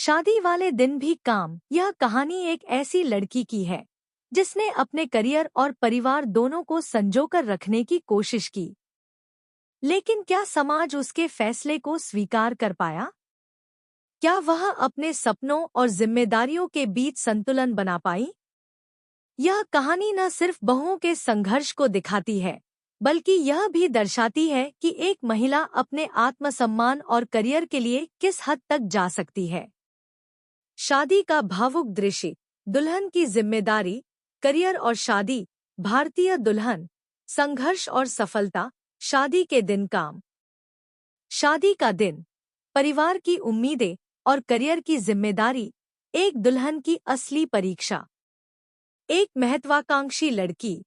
शादी वाले दिन भी काम। यह कहानी एक ऐसी लड़की की है जिसने अपने करियर और परिवार दोनों को संजोकर रखने की कोशिश की। लेकिन क्या समाज उसके फैसले को स्वीकार कर पाया? क्या वह अपने सपनों और जिम्मेदारियों के बीच संतुलन बना पाई? यह कहानी न सिर्फ बहुओं के संघर्ष को दिखाती है, बल्कि यह भी दर्शाती है कि एक महिला अपने आत्मसम्मान और करियर के लिए किस हद तक जा सकती है। शादी का भावुक दृश्य, दुल्हन की जिम्मेदारी, करियर और शादी। भारतीय दुल्हन, संघर्ष और सफलता। शादी के दिन काम। शादी का दिन, परिवार की उम्मीदें और करियर की जिम्मेदारी। एक दुल्हन की असली परीक्षा। एक महत्वाकांक्षी लड़की।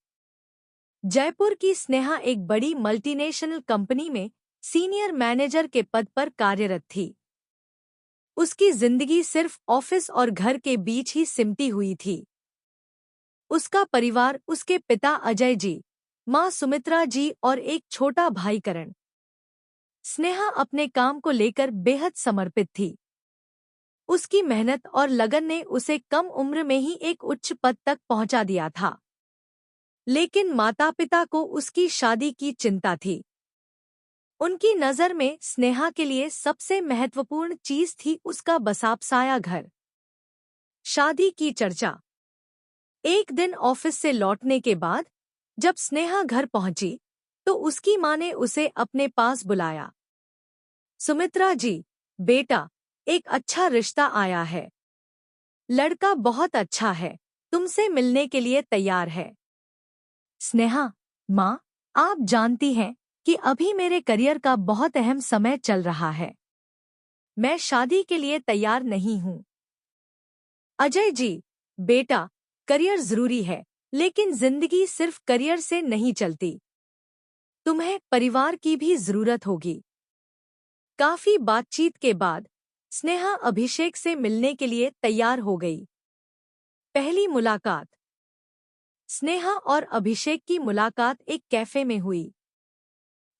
जयपुर की स्नेहा एक बड़ी मल्टीनेशनल कंपनी में सीनियर मैनेजर के पद पर कार्यरत थी। उसकी जिंदगी सिर्फ ऑफिस और घर के बीच ही सिमटी हुई थी। उसका परिवार उसके पिता अजय जी, मां सुमित्रा जी और एक छोटा भाई करण। स्नेहा अपने काम को लेकर बेहद समर्पित थी। उसकी मेहनत और लगन ने उसे कम उम्र में ही एक उच्च पद तक पहुंचा दिया था। लेकिन माता-पिता को उसकी शादी की चिंता थी। उनकी नज़र में स्नेहा के लिए सबसे महत्वपूर्ण चीज थी उसका बसापसाया घर। शादी की चर्चा। एक दिन ऑफिस से लौटने के बाद जब स्नेहा घर पहुंची, तो उसकी मां ने उसे अपने पास बुलाया। सुमित्रा जी, बेटा, एक अच्छा रिश्ता आया है। लड़का बहुत अच्छा है, तुमसे मिलने के लिए तैयार है। स्नेहा, मां, आप जानती हैं कि अभी मेरे करियर का बहुत अहम समय चल रहा है। मैं शादी के लिए तैयार नहीं हूं। अजय जी, बेटा, करियर जरूरी है, लेकिन जिंदगी सिर्फ करियर से नहीं चलती। तुम्हें परिवार की भी जरूरत होगी। काफी बातचीत के बाद स्नेहा अभिषेक से मिलने के लिए तैयार हो गई। पहली मुलाकात। स्नेहा और अभिषेक की मुलाकात एक कैफे में हुई।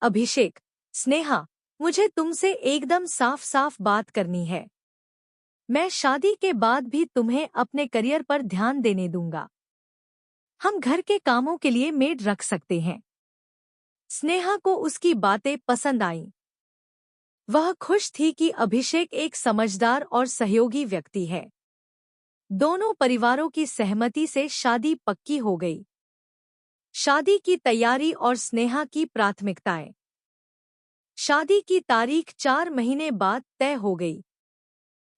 अभिषेक, स्नेहा, मुझे तुमसे एकदम साफ साफ बात करनी है। मैं शादी के बाद भी तुम्हें अपने करियर पर ध्यान देने दूंगा। हम घर के कामों के लिए मेड रख सकते हैं। स्नेहा को उसकी बातें पसंद आईं। वह खुश थी कि अभिषेक एक समझदार और सहयोगी व्यक्ति है। दोनों परिवारों की सहमति से शादी पक्की हो गई। शादी की तैयारी और स्नेहा की प्राथमिकताएं। शादी की तारीख 4 महीने बाद तय हो गई।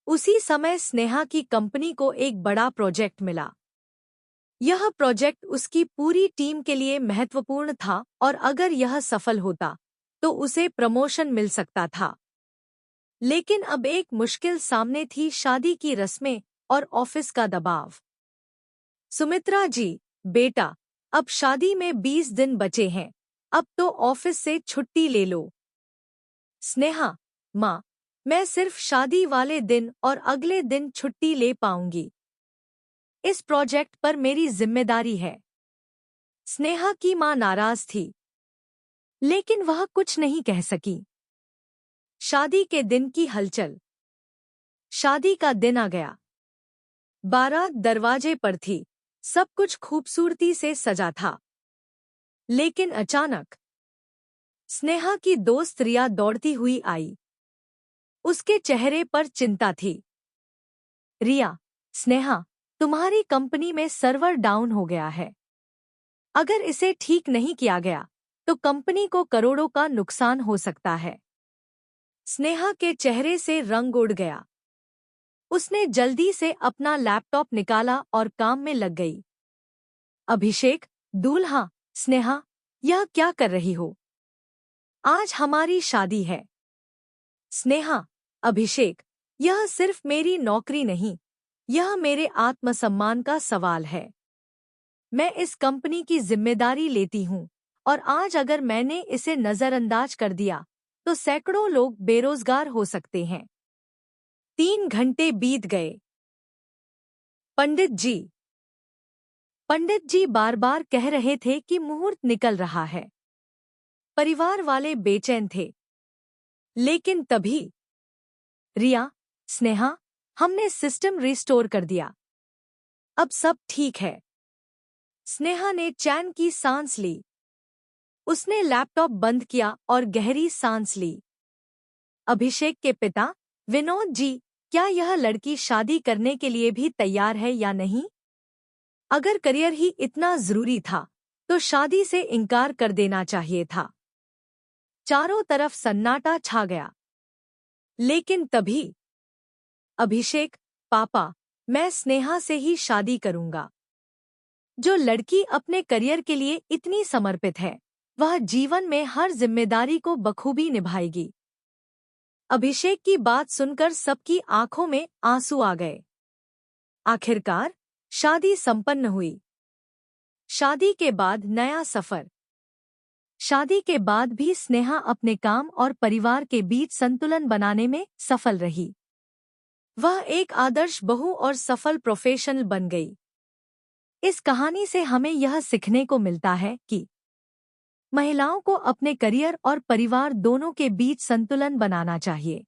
उसी समय स्नेहा की कंपनी को एक बड़ा प्रोजेक्ट मिला। यह प्रोजेक्ट उसकी पूरी टीम के लिए महत्वपूर्ण था और अगर यह सफल होता तो उसे प्रमोशन मिल सकता था। लेकिन अब एक मुश्किल सामने थी, शादी की रस्में और ऑफिस का दबाव। सुमित्रा जी, बेटा, अब शादी में 20 दिन बचे हैं, अब तो ऑफिस से छुट्टी ले लो। स्नेहा, माँ, मैं सिर्फ शादी वाले दिन और अगले दिन छुट्टी ले पाऊंगी। इस प्रोजेक्ट पर मेरी जिम्मेदारी है। स्नेहा की मां नाराज थी, लेकिन वह कुछ नहीं कह सकी। शादी के दिन की हलचल। शादी का दिन आ गया। बारात दरवाजे पर थी, सब कुछ खूबसूरती से सजा था। लेकिन अचानक स्नेहा की दोस्त रिया दौड़ती हुई आई। उसके चेहरे पर चिंता थी। रिया, स्नेहा, तुम्हारी कंपनी में सर्वर डाउन हो गया है। अगर इसे ठीक नहीं किया गया तो कंपनी को करोड़ों का नुकसान हो सकता है। स्नेहा के चेहरे से रंग उड़ गया। उसने जल्दी से अपना लैपटॉप निकाला और काम में लग गई। अभिषेक, दूल्हा, स्नेहा, यह क्या कर रही हो? आज हमारी शादी है। स्नेहा, अभिषेक, यह सिर्फ मेरी नौकरी नहीं, यह मेरे आत्मसम्मान का सवाल है। मैं इस कंपनी की जिम्मेदारी लेती हूँ और आज अगर मैंने इसे नजरअंदाज कर दिया तो सैकड़ों लोग बेरोजगार हो सकते हैं। 3 घंटे बीत गए। पंडित जी बार बार कह रहे थे कि मुहूर्त निकल रहा है। परिवार वाले बेचैन थे। लेकिन तभी रिया, स्नेहा, हमने सिस्टम रिस्टोर कर दिया। अब सब ठीक है। स्नेहा ने चैन की सांस ली। उसने लैपटॉप बंद किया और गहरी सांस ली। अभिषेक के पिता, विनोद जी, क्या यह लड़की शादी करने के लिए भी तैयार है या नहीं? अगर करियर ही इतना जरूरी था, तो शादी से इनकार कर देना चाहिए था। चारों तरफ सन्नाटा छा गया। लेकिन तभी अभिषेक, पापा, मैं स्नेहा से ही शादी करूंगा। जो लड़की अपने करियर के लिए इतनी समर्पित है, वह जीवन में हर जिम्मेदारी को बखूबी निभाएगी। अभिषेक की बात सुनकर सबकी आंखों में आंसू आ गए। आखिरकार शादी संपन्न हुई। शादी के बाद नया सफर। शादी के बाद भी स्नेहा अपने काम और परिवार के बीच संतुलन बनाने में सफल रही। वह एक आदर्श बहू और सफल प्रोफेशनल बन गई। इस कहानी से हमें यह सीखने को मिलता है कि महिलाओं को अपने करियर और परिवार दोनों के बीच संतुलन बनाना चाहिए।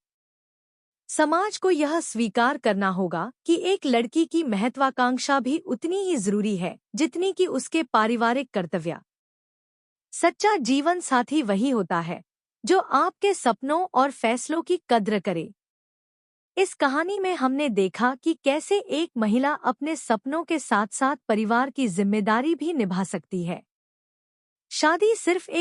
समाज को यह स्वीकार करना होगा कि एक लड़की की महत्वाकांक्षा भी उतनी ही जरूरी है जितनी कि उसके पारिवारिक कर्तव्य। सच्चा जीवन साथी वही होता है जो आपके सपनों और फैसलों की कद्र करे। इस कहानी में हमने देखा कि कैसे एक महिला अपने सपनों के साथ साथ परिवार की जिम्मेदारी भी निभा सकती है। शादी सिर्फ एक